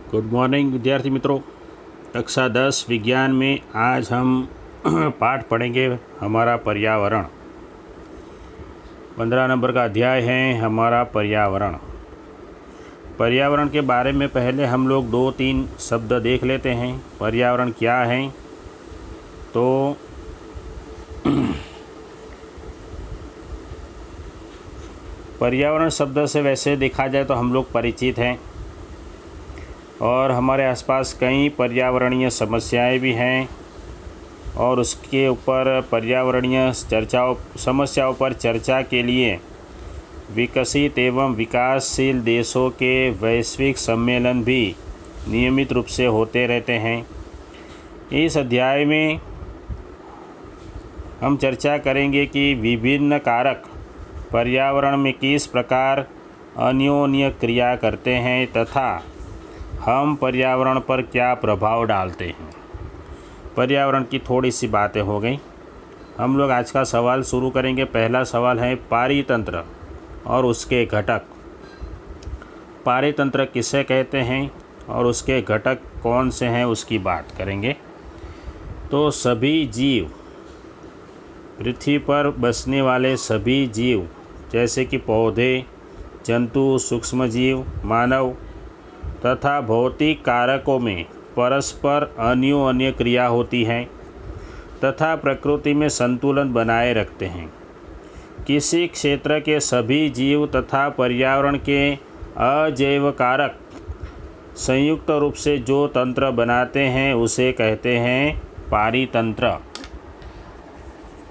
Good morning विद्यार्थी मित्रों। कक्षा 10 विज्ञान में आज हम पाठ पढ़ेंगे हमारा पर्यावरण। 15 नंबर का अध्याय है हमारा पर्यावरण। पर्यावरण के बारे में पहले हम लोग 2-3 शब्द देख लेते हैं। पर्यावरण क्या है? तो पर्यावरण शब्द से वैसे देखा जाए तो हम लोग परिचित हैं और हमारे आसपास कई पर्यावरणीय समस्याएं भी हैं और उसके ऊपर पर्यावरणीय समस्याओं पर चर्चा के लिए विकसित एवं विकासशील देशों के वैश्विक सम्मेलन भी नियमित रूप से होते रहते हैं। इस अध्याय में हम चर्चा करेंगे कि विभिन्न कारक पर्यावरण में किस प्रकार अन्योन्य क्रिया करते हैं तथा हम पर्यावरण पर क्या प्रभाव डालते हैं। पर्यावरण की थोड़ी सी बातें हो गई। हम लोग आज का सवाल शुरू करेंगे। पहला सवाल है पारितंत्र और उसके घटक। पारितंत्र किसे कहते हैं और उसके घटक कौन से हैं उसकी बात करेंगे। तो सभी जीव, पृथ्वी पर बसने वाले सभी जीव जैसे कि पौधे, जंतु, सूक्ष्मजीव, मानव तथा भौतिक कारकों में परस्पर अन्योन्य क्रिया होती है तथा प्रकृति में संतुलन बनाए रखते हैं। किसी क्षेत्र के सभी जीव तथा पर्यावरण के अजैव कारक संयुक्त रूप से जो तंत्र बनाते हैं उसे कहते हैं पारितंत्र।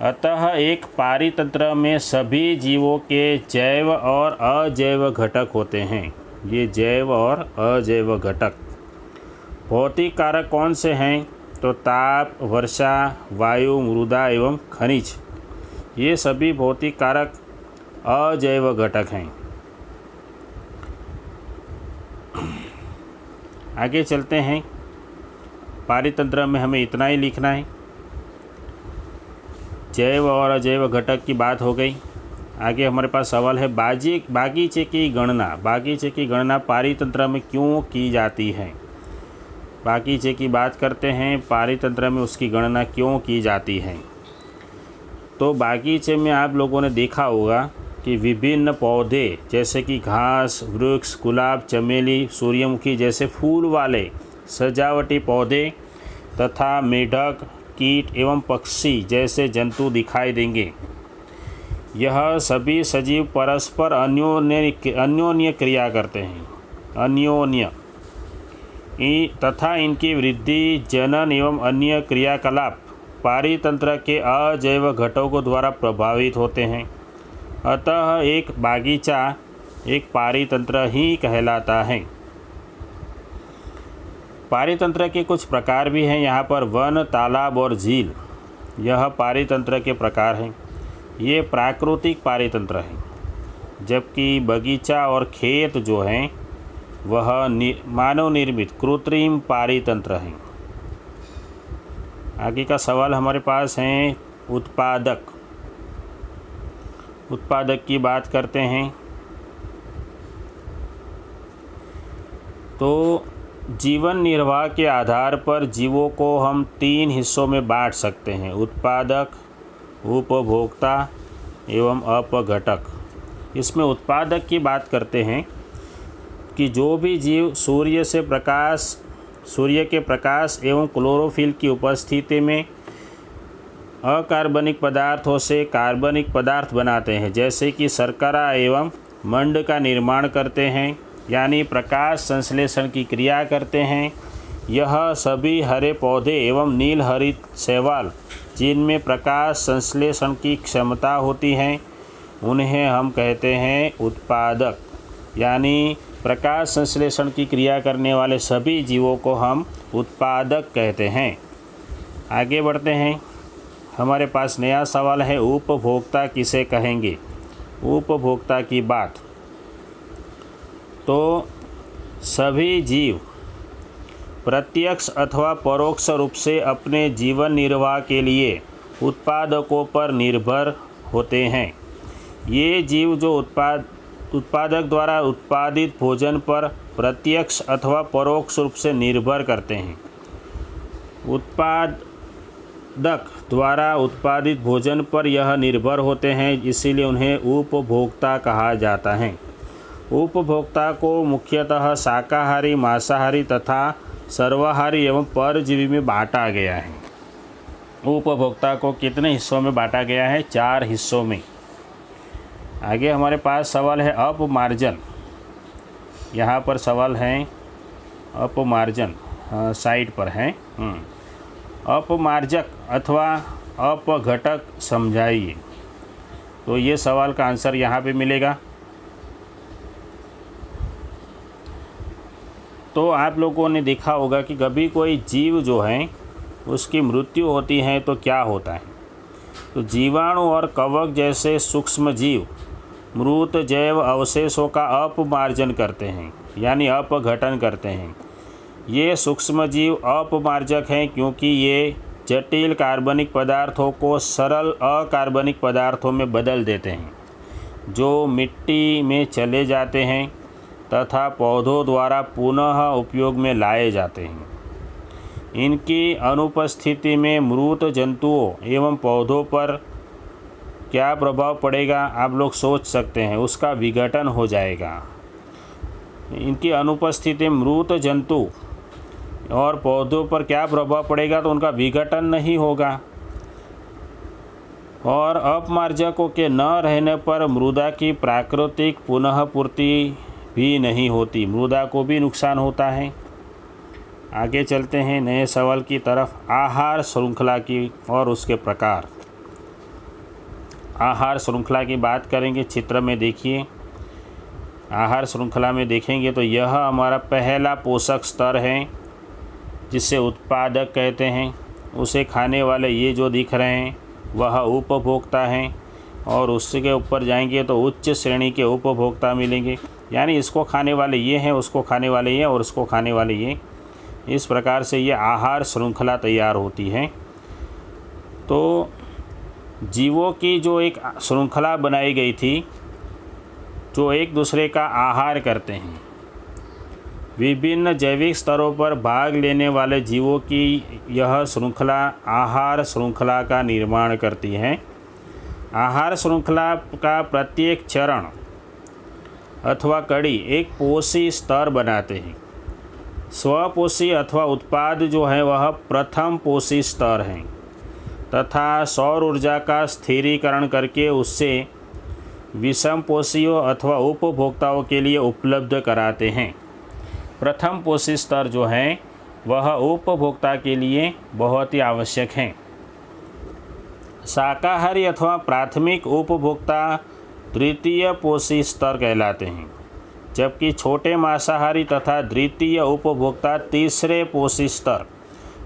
अतः एक पारितंत्र में सभी जीवों के जैव और अजैव घटक होते हैं। ये जैव और अजैव घटक। भौतिक कारक कौन से हैं? तो ताप, वर्षा, वायु, मृदा एवं खनिज, ये सभी भौतिक कारक अजैव घटक हैं। आगे चलते हैं। पारितंत्र में हमें इतना ही लिखना है। जैव और अजैव घटक की बात हो गई। आगे हमारे पास सवाल है बागीचे की गणना। बागीचे की गणना पारितंत्र में क्यों की जाती है? बागीचे की बात करते हैं, पारितंत्र में उसकी गणना क्यों की जाती है। तो बागीचे में आप लोगों ने देखा होगा कि विभिन्न पौधे जैसे कि घास, वृक्ष, गुलाब, चमेली, सूर्यमुखी जैसे फूल वाले सजावटी पौधे तथा मेढक, कीट एवं पक्षी जैसे जंतु दिखाई देंगे। यह सभी सजीव परस्पर अन्योन्य क्रिया करते हैं। अन्योन्य तथा इनकी वृद्धि, जनन एवं अन्य क्रियाकलाप पारितंत्र के अजैव घटकों द्वारा प्रभावित होते हैं। अतः एक बागीचा एक पारितंत्र ही कहलाता है। पारितंत्र के कुछ प्रकार भी हैं यहाँ पर। वन, तालाब और झील, यह पारितंत्र के प्रकार हैं। ये प्राकृतिक पारितंत्र हैं, जबकि बगीचा और खेत जो हैं वह मानव निर्मित कृत्रिम पारितंत्र हैं। आगे का सवाल हमारे पास है उत्पादक। उत्पादक की बात करते हैं। तो जीवन निर्वाह के आधार पर जीवों को हम 3 हिस्सों में बांट सकते हैं: उत्पादक, उपभोक्ता एवं अपघटक। इसमें उत्पादक की बात करते हैं कि जो भी जीव सूर्य के प्रकाश एवं क्लोरोफिल की उपस्थिति में अकार्बनिक पदार्थों से कार्बनिक पदार्थ बनाते हैं, जैसे कि शर्करा एवं मंड का निर्माण करते हैं, यानी प्रकाश संश्लेषण की क्रिया करते हैं। यह सभी हरे पौधे एवं नील हरित शैवाल जिनमें प्रकाश संश्लेषण की क्षमता होती है उन्हें हम कहते हैं उत्पादक। यानी प्रकाश संश्लेषण की क्रिया करने वाले सभी जीवों को हम उत्पादक कहते हैं। आगे बढ़ते हैं। हमारे पास नया सवाल है उपभोक्ता किसे कहेंगे। उपभोक्ता की बात। तो सभी जीव प्रत्यक्ष अथवा परोक्ष रूप से अपने जीवन निर्वाह के लिए उत्पादकों पर निर्भर होते हैं। ये जीव जो उत्पादक द्वारा उत्पादित भोजन पर प्रत्यक्ष अथवा परोक्ष रूप से निर्भर करते हैं। उत्पादक द्वारा उत्पादित भोजन पर यह निर्भर होते हैं, इसीलिए उन्हें उपभोक्ता कहा जाता है। उपभोक्ता को मुख्यतः शाकाहारी, मांसाहारी तथा सर्वाहारी एवं परजीवी में बांटा गया है। उपभोक्ता को कितने हिस्सों में बांटा गया है? 4 हिस्सों में। आगे हमारे पास सवाल है अपमार्जन। यहाँ पर सवाल है अपमार्जन, साइड पर है। अपमार्जक अथवा अपघटक समझाइए। तो ये सवाल का आंसर यहाँ पे मिलेगा। तो आप लोगों ने देखा होगा कि कभी कोई जीव जो है उसकी मृत्यु होती है तो क्या होता है? तो जीवाणु और कवक जैसे सूक्ष्म जीव मृत जैव अवशेषों का अपमार्जन करते हैं, यानी अपघटन करते हैं। ये सूक्ष्म जीव अपमार्जक हैं क्योंकि ये जटिल कार्बनिक पदार्थों को सरल अकार्बनिक पदार्थों में बदल देते हैं, जो मिट्टी में चले जाते हैं तथा पौधों द्वारा पुनः उपयोग में लाए जाते हैं। इनकी अनुपस्थिति में मृत जंतुओं एवं पौधों पर क्या प्रभाव पड़ेगा? आप लोग सोच सकते हैं, उसका विघटन हो जाएगा। इनकी अनुपस्थिति में मृत जंतु और पौधों पर क्या प्रभाव पड़ेगा? तो उनका विघटन नहीं होगा। और अपमार्जकों के न रहने पर मृदा की प्राकृतिक पुनः पूर्ति भी नहीं होती, मृदा को भी नुकसान होता है। आगे चलते हैं नए सवाल की तरफ। आहार श्रृंखला की और उसके प्रकार। आहार श्रृंखला की बात करेंगे। चित्र में देखिए, आहार श्रृंखला में देखेंगे तो यह हमारा पहला पोषक स्तर है जिसे उत्पादक कहते हैं। उसे खाने वाले ये जो दिख रहे हैं वह उपभोक्ता हैं, और उसके ऊपर जाएंगे तो उच्च श्रेणी के उपभोक्ता मिलेंगे, यानी इसको खाने वाले ये हैं, उसको खाने वाले ये और उसको खाने वाले ये। इस प्रकार से ये आहार श्रृंखला तैयार होती है। तो जीवों की जो एक श्रृंखला बनाई गई थी जो एक दूसरे का आहार करते हैं। विभिन्न जैविक स्तरों पर भाग लेने वाले जीवों की यह श्रृंखला आहार श्रृंखला का निर्माण करती है। आहार श्रृंखला का प्रत्येक चरण अथवा कड़ी एक पोषी स्तर बनाते हैं। स्वपोषी अथवा उत्पाद जो है वह प्रथम पोषी स्तर है तथा सौर ऊर्जा का स्थिरीकरण करके उससे विषम पोषियों अथवा उपभोक्ताओं के लिए उपलब्ध कराते हैं। प्रथम पोषी स्तर जो है वह उपभोक्ता के लिए बहुत ही आवश्यक है। शाकाहारी अथवा प्राथमिक उपभोक्ता द्वितीय पोषी स्तर कहलाते हैं, जबकि छोटे मांसाहारी तथा द्वितीय उपभोक्ता तीसरे पोषी स्तर,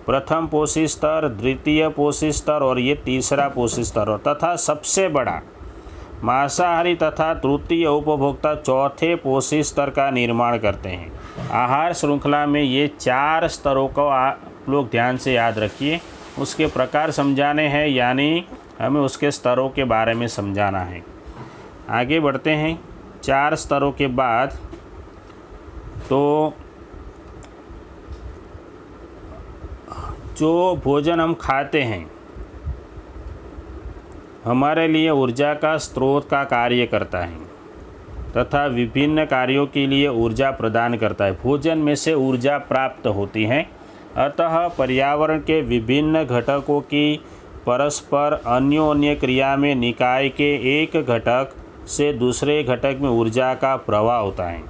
प्रथम पोषी स्तर, द्वितीय पोषी स्तर और ये तीसरा पोषी स्तर तथा सबसे बड़ा मांसाहारी तथा तृतीय उपभोक्ता चौथे पोषी स्तर का निर्माण करते हैं। आहार श्रृंखला में ये 4 स्तरों को आप लोग ध्यान से याद रखिए। उसके प्रकार समझाने हैं, यानी हमें उसके स्तरों के बारे में समझाना है। आगे बढ़ते हैं। 4 स्तरों के बाद तो जो भोजन हम खाते हैं हमारे लिए ऊर्जा का स्रोत का कार्य करता है तथा विभिन्न कार्यों के लिए ऊर्जा प्रदान करता है। भोजन में से ऊर्जा प्राप्त होती है, अतः पर्यावरण के विभिन्न घटकों की परस्पर अन्योन्य क्रिया में निकाय के एक घटक से दूसरे घटक में ऊर्जा का प्रवाह होता है।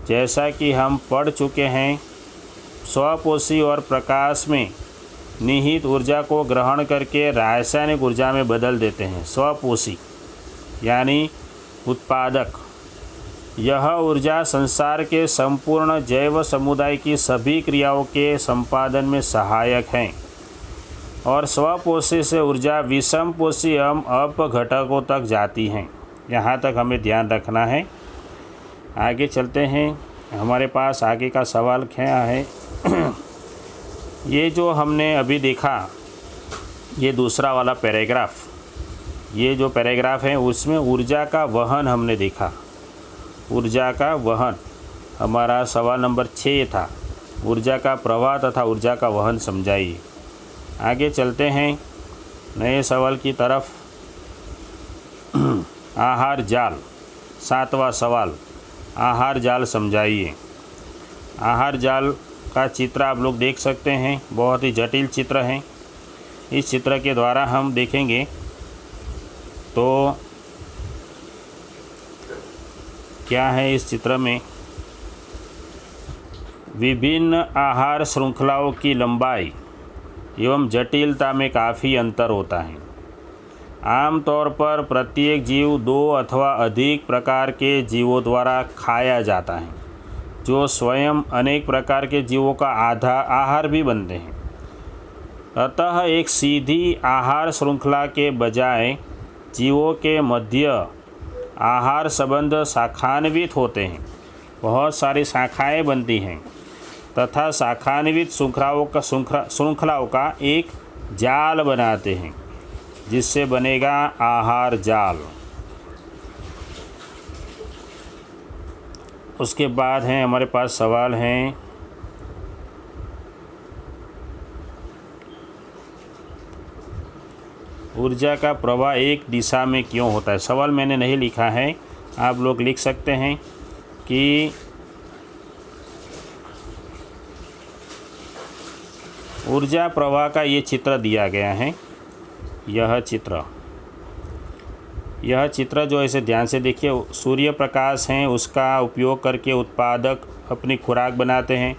जैसा कि हम पढ़ चुके हैं, स्वपोषी और प्रकाश में निहित ऊर्जा को ग्रहण करके रासायनिक ऊर्जा में बदल देते हैं। स्वपोषी यानी उत्पादक, यह ऊर्जा संसार के संपूर्ण जैव समुदाय की सभी क्रियाओं के संपादन में सहायक हैं, और स्वपोषी से ऊर्जा विषमपोषी एवं अपघटकों तक जाती हैं। यहाँ तक हमें ध्यान रखना है। आगे चलते हैं। हमारे पास आगे का सवाल क्या है ये जो हमने अभी देखा, ये दूसरा वाला पैराग्राफ, ये जो पैराग्राफ है उसमें ऊर्जा का वहन हमने देखा। ऊर्जा का वहन हमारा सवाल नंबर 6 था। ऊर्जा का प्रवाह तथा ऊर्जा का वहन समझाइए। आगे चलते हैं नए सवाल की तरफ। आहार जाल, 7वां सवाल, आहार जाल समझाइए। आहार जाल का चित्र आप लोग देख सकते हैं, बहुत ही जटिल चित्र है। इस चित्र के द्वारा हम देखेंगे तो क्या है इस चित्र में, विभिन्न आहार श्रृंखलाओं की लंबाई एवं जटिलता में काफ़ी अंतर होता है। आमतौर पर प्रत्येक जीव 2 अथवा अधिक प्रकार के जीवों द्वारा खाया जाता है, जो स्वयं अनेक प्रकार के जीवों का आहार भी बनते हैं। अतः एक सीधी आहार श्रृंखला के बजाय जीवों के मध्य आहार संबंध शाखान्वित होते हैं। बहुत सारी शाखाएं बनती हैं तथा शाखान्वित श्रृंखलाओं का एक जाल बनाते हैं, जिससे बनेगा आहार जाल। उसके बाद हैं हमारे पास सवाल हैं ऊर्जा का प्रवाह एक दिशा में क्यों होता है। सवाल मैंने नहीं लिखा है, आप लोग लिख सकते हैं कि ऊर्जा प्रवाह का ये चित्र दिया गया है। यह चित्र जो ऐसे ध्यान से देखिए, सूर्य प्रकाश हैं, उसका उपयोग करके उत्पादक अपनी खुराक बनाते हैं।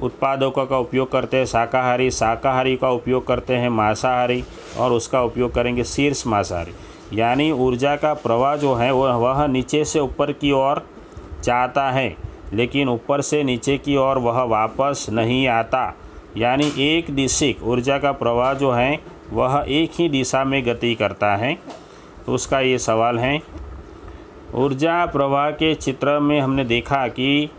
उत्पादकों का उपयोग करते हैं शाकाहारी, शाकाहारी का उपयोग करते हैं मांसाहारी, और उसका उपयोग करेंगे शीर्ष मांसाहारी। यानी ऊर्जा का प्रवाह जो है वह नीचे से ऊपर की ओर जाता है, लेकिन ऊपर से नीचे की ओर वह वापस नहीं आता। यानी एक दिशिक ऊर्जा का प्रवाह जो है वह एक ही दिशा में गति करता है। तो उसका ये सवाल है। ऊर्जा प्रवाह के चित्र में हमने देखा कि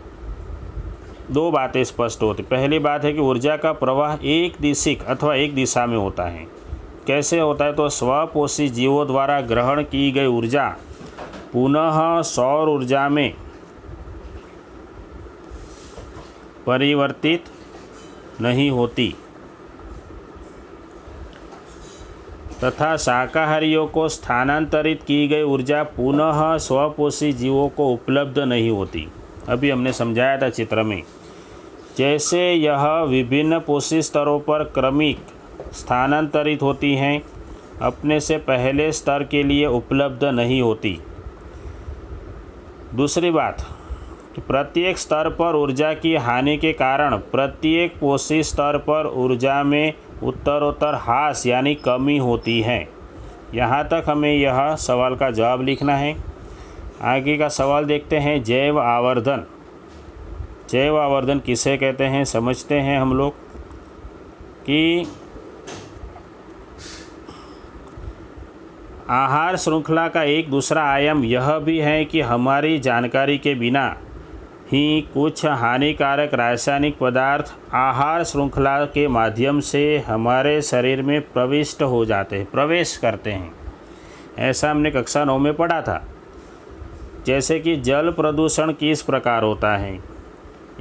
2 बातें स्पष्ट होती। पहली बात है कि ऊर्जा का प्रवाह एक दिशिक अथवा एक दिशा में होता है। कैसे होता है, तो स्वपोषी जीवों द्वारा ग्रहण की गई ऊर्जा पुनः सौर ऊर्जा में परिवर्तित नहीं होती तथा शाकाहारियों को स्थानांतरित की गई ऊर्जा पुनः स्वपोषी जीवों को उपलब्ध नहीं होती। अभी हमने समझाया था चित्र में। जैसे यह विभिन्न पोषी स्तरों पर क्रमिक स्थानांतरित होती हैं, अपने से पहले स्तर के लिए उपलब्ध नहीं होती। दूसरी बात कि प्रत्येक स्तर पर ऊर्जा की हानि के कारण प्रत्येक पोषी स्तर पर ऊर्जा में उत्तरोत्तर ह्रास यानी कमी होती है। यहाँ तक हमें यह सवाल का जवाब लिखना है। आगे का सवाल देखते हैं। जैव आवर्धन, जैव आवर्धन किसे कहते हैं समझते हैं हम लोग कि आहार श्रृंखला का एक दूसरा आयाम यह भी है कि हमारी जानकारी के बिना ही कुछ हानिकारक रासायनिक पदार्थ आहार श्रृंखला के माध्यम से हमारे शरीर में प्रवेश करते हैं। ऐसा हमने कक्षा 9 में पढ़ा था। जैसे कि जल प्रदूषण किस प्रकार होता है।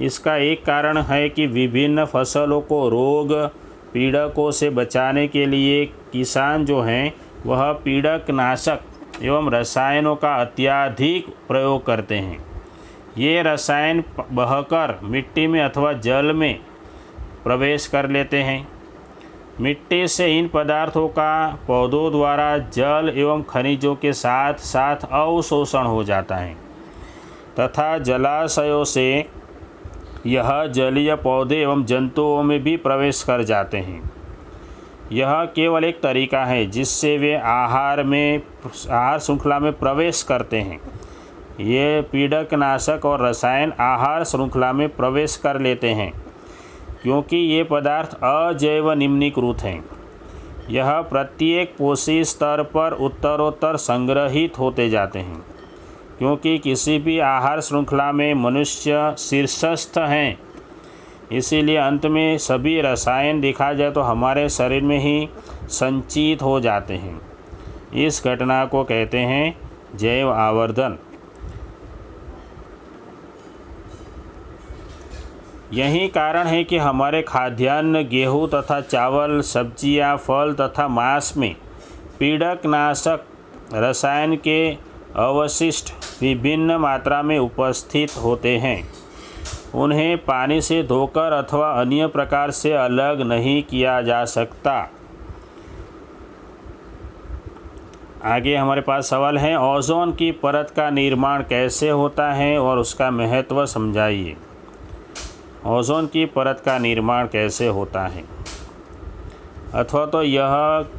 इसका एक कारण है कि विभिन्न फसलों को रोग पीड़कों से बचाने के लिए किसान जो हैं वह पीड़कनाशक एवं रसायनों का अत्यधिक प्रयोग करते हैं। ये रसायन बहकर मिट्टी में अथवा जल में प्रवेश कर लेते हैं। मिट्टी से इन पदार्थों का पौधों द्वारा जल एवं खनिजों के साथ साथ अवशोषण हो जाता है तथा जलाशयों से यह जलीय पौधे एवं जंतुओं में भी प्रवेश कर जाते हैं। यह केवल एक तरीका है जिससे वे आहार श्रृंखला में प्रवेश करते हैं। ये पीड़कनाशक और रसायन आहार श्रृंखला में प्रवेश कर लेते हैं क्योंकि ये पदार्थ अजैव निम्नीकृत हैं। यह प्रत्येक पोषी स्तर पर उत्तरोत्तर संग्रहित होते जाते हैं। क्योंकि किसी भी आहार श्रृंखला में मनुष्य शीर्षस्थ हैं, इसीलिए अंत में सभी रसायन देखा जाए तो हमारे शरीर में ही संचित हो जाते हैं। इस घटना को कहते हैं जैव आवर्धन। यही कारण है कि हमारे खाद्यान्न गेहूँ तथा चावल, सब्जियाँ, फल तथा मांस में पीड़कनाशक रसायन के अवशिष्ट विभिन्न मात्रा में उपस्थित होते हैं। उन्हें पानी से धोकर अथवा अन्य प्रकार से अलग नहीं किया जा सकता। आगे हमारे पास सवाल है, ओजोन की परत का निर्माण कैसे होता है और उसका महत्व समझाइए। ओजोन की परत का निर्माण कैसे होता है, अथवा तो यह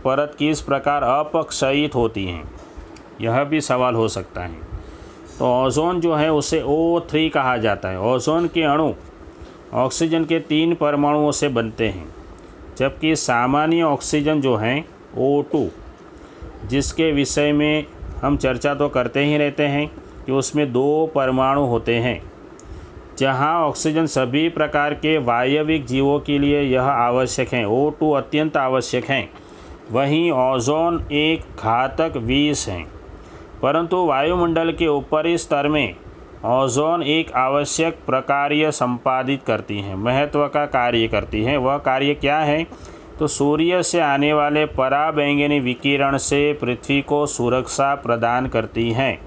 परत किस प्रकार अपक्षयित होती है, यह भी सवाल हो सकता है। तो ओजोन जो है उसे O3 कहा जाता है। ओजोन के अणु ऑक्सीजन के 3 परमाणुओं से बनते हैं, जबकि सामान्य ऑक्सीजन जो है O2, जिसके विषय में हम चर्चा तो करते ही रहते हैं कि उसमें 2 परमाणु होते हैं। जहां ऑक्सीजन सभी प्रकार के वायविक जीवों के लिए यह आवश्यक है, O2 अत्यंत आवश्यक है, वहीं ओजोन एक घातक विष है। परंतु वायुमंडल के ऊपरी स्तर में ओजोन एक आवश्यक प्रकार्य संपादित करती है, महत्व का कार्य करती है। वह कार्य क्या है? तो सूर्य से आने वाले पराबैंगनी विकिरण से पृथ्वी को सुरक्षा प्रदान करती है।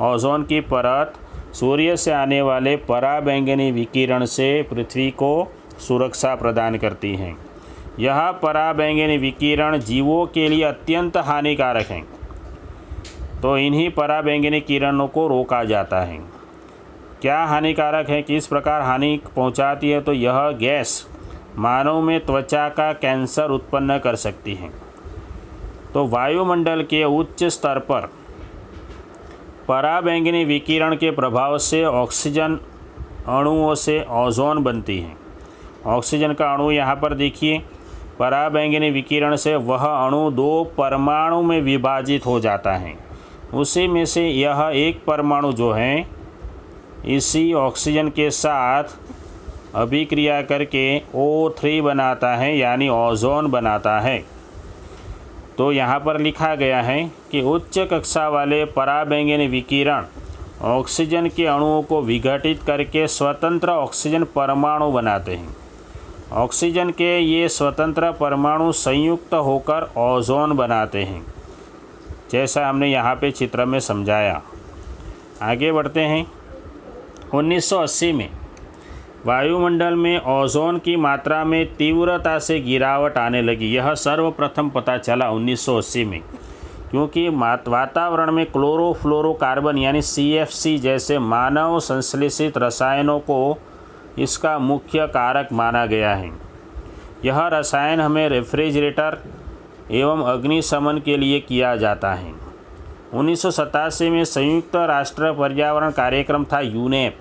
ओजोन की परत सूर्य से आने वाले पराबैंगनी विकिरण से पृथ्वी को सुरक्षा प्रदान करती है। यह पराबैंगनी विकिरण जीवों के लिए अत्यंत हानिकारक है, तो इन्हीं पराबैंगनी किरणों को रोका जाता है। क्या हानिकारक है, किस प्रकार हानि पहुंचाती है? तो यह गैस मानव में त्वचा का कैंसर उत्पन्न कर सकती है। तो वायुमंडल के उच्च स्तर पर पराबैंगनी विकिरण के प्रभाव से ऑक्सीजन अणुओं से ओजोन बनती है। ऑक्सीजन का अणु यहाँ पर देखिए, पराबैंगनी विकिरण से वह अणु 2 परमाणु में विभाजित हो जाता है। उसी में से यह एक परमाणु जो है इसी ऑक्सीजन के साथ अभिक्रिया करके O3 बनाता है, यानी ओजोन बनाता है। तो यहाँ पर लिखा गया है कि उच्च कक्षा वाले पराबैंगनी विकिरण ऑक्सीजन के अणुओं को विघटित करके स्वतंत्र ऑक्सीजन परमाणु बनाते हैं। ऑक्सीजन के ये स्वतंत्र परमाणु संयुक्त होकर ओजोन बनाते हैं, जैसा हमने यहाँ पे चित्र में समझाया। आगे बढ़ते हैं। 1980 में वायुमंडल में ओजोन की मात्रा में तीव्रता से गिरावट आने लगी। यह सर्वप्रथम पता चला 1980 में, क्योंकि वातावरण में क्लोरोफ्लोरोकार्बन यानी CFC जैसे मानव संश्लेषित रसायनों को इसका मुख्य कारक माना गया है। यह रसायन हमें रेफ्रिजरेटर एवं अग्निशमन के लिए किया जाता है। 1987 में संयुक्त राष्ट्र पर्यावरण कार्यक्रम था यूनेप,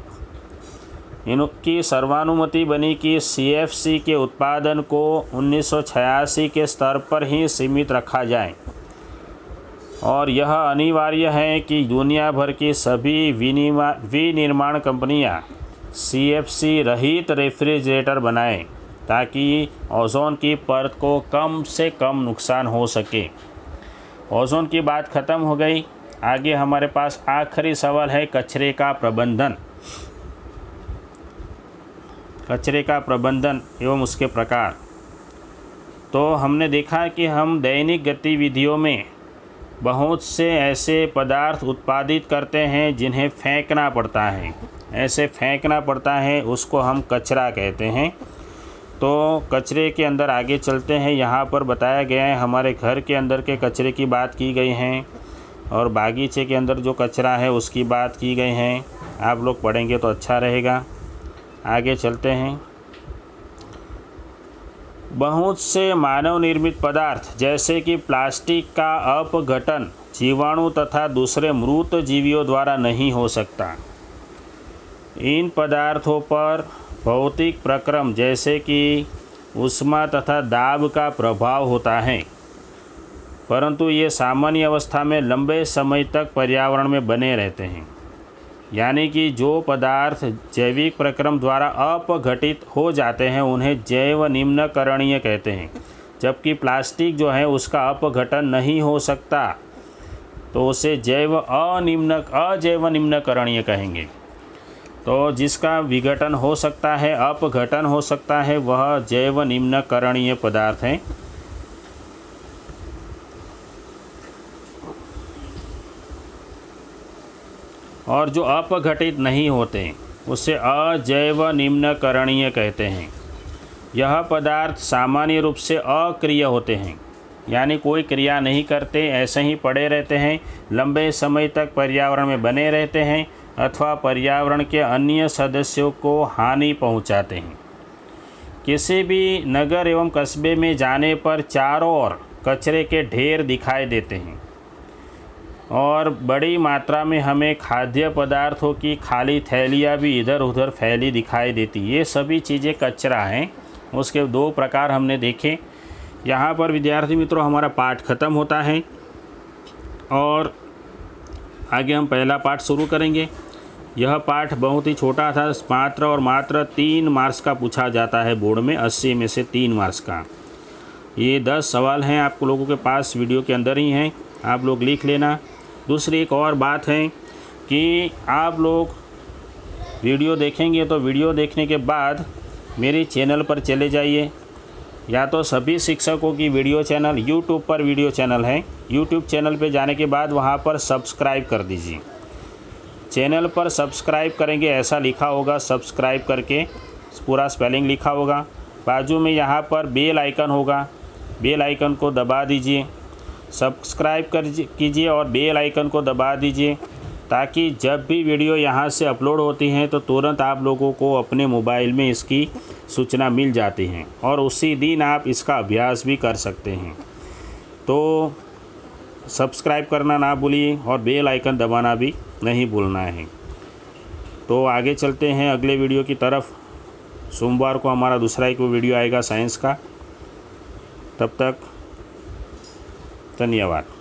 इनकी सर्वानुमति बनी कि CFC के उत्पादन को 1986 के स्तर पर ही सीमित रखा जाए, और यह अनिवार्य है कि दुनिया भर की सभी विनिर्माण कंपनियां CFC रहित रेफ्रिजरेटर बनाएं, ताकि ओजोन की परत को कम से कम नुकसान हो सके। ओजोन की बात ख़त्म हो गई। आगे हमारे पास आखिरी सवाल है, कचरे का प्रबंधन। कचरे का प्रबंधन एवं उसके प्रकार। तो हमने देखा कि हम दैनिक गतिविधियों में बहुत से ऐसे पदार्थ उत्पादित करते हैं जिन्हें फेंकना पड़ता है। ऐसे फेंकना पड़ता है उसको हम कचरा कहते हैं। तो कचरे के अंदर आगे चलते हैं। यहाँ पर बताया गया है, हमारे घर के अंदर के कचरे की बात की गई है और बागीचे के अंदर जो कचरा है उसकी बात की गई है। आप लोग पढ़ेंगे तो अच्छा रहेगा। आगे चलते हैं। बहुत से मानव निर्मित पदार्थ जैसे कि प्लास्टिक का अपघटन जीवाणु तथा दूसरे मृत जीवियों द्वारा नहीं हो सकता। इन पदार्थों पर भौतिक प्रक्रम जैसे कि ऊष्मा तथा दाब का प्रभाव होता है, परंतु ये सामान्य अवस्था में लंबे समय तक पर्यावरण में बने रहते हैं। यानी कि जो पदार्थ जैविक प्रक्रम द्वारा अपघटित हो जाते हैं उन्हें जैव निम्नकरणीय कहते हैं, जबकि प्लास्टिक जो है उसका अपघटन नहीं हो सकता, तो उसे अजैव निम्नकरणीय कहेंगे। तो जिसका विघटन हो सकता है, अपघटन हो सकता है, वह जैव निम्न करणीय पदार्थ है। और जो अपघटित नहीं होते उसे अजैव निम्न करणीय कहते हैं। यह पदार्थ सामान्य रूप से अक्रिय होते हैं, यानी कोई क्रिया नहीं करते, ऐसे ही पड़े रहते हैं, लंबे समय तक पर्यावरण में बने रहते हैं अथवा पर्यावरण के अन्य सदस्यों को हानि पहुंचाते हैं। किसी भी नगर एवं कस्बे में जाने पर चारों ओर कचरे के ढेर दिखाई देते हैं और बड़ी मात्रा में हमें खाद्य पदार्थों की खाली थैलियाँ भी इधर उधर फैली दिखाई देती। ये सभी चीज़ें कचरा हैं। उसके दो प्रकार हमने देखे। यहाँ पर विद्यार्थी मित्रों हमारा पाठ ख़त्म होता है और आगे हम पहला पाठ शुरू करेंगे। यह पाठ बहुत ही छोटा था, मात्र और मात्र 3 मार्क्स का पूछा जाता है बोर्ड में, 80 में से 3 मार्क्स का। ये 10 सवाल हैं आप लोगों के पास, वीडियो के अंदर ही हैं, आप लोग लिख लेना। दूसरी एक और बात है कि आप लोग वीडियो देखेंगे तो वीडियो देखने के बाद मेरे चैनल पर चले जाइए, या तो सभी शिक्षकों की वीडियो चैनल यूट्यूब पर वीडियो चैनल है, यूट्यूब चैनल पे जाने के बाद वहाँ पर सब्सक्राइब कर दीजिए। चैनल पर सब्सक्राइब करेंगे ऐसा लिखा होगा, सब्सक्राइब करके पूरा स्पेलिंग लिखा होगा। बाजू में यहाँ पर बेल आइकन होगा, बेल आइकन को दबा दीजिए, सब्सक्राइब कीजिए और बेल आइकन को दबा दीजिए, ताकि जब भी वीडियो यहाँ से अपलोड होती हैं तो तुरंत आप लोगों को अपने मोबाइल में इसकी सूचना मिल जाती है और उसी दिन आप इसका अभ्यास भी कर सकते हैं। तो सब्सक्राइब करना ना भूलिए और बेल आइकन दबाना भी नहीं भूलना है। तो आगे चलते हैं अगले वीडियो की तरफ। सोमवार को हमारा दूसरा एक वीडियो आएगा साइंस का। तब तक धन्यवाद।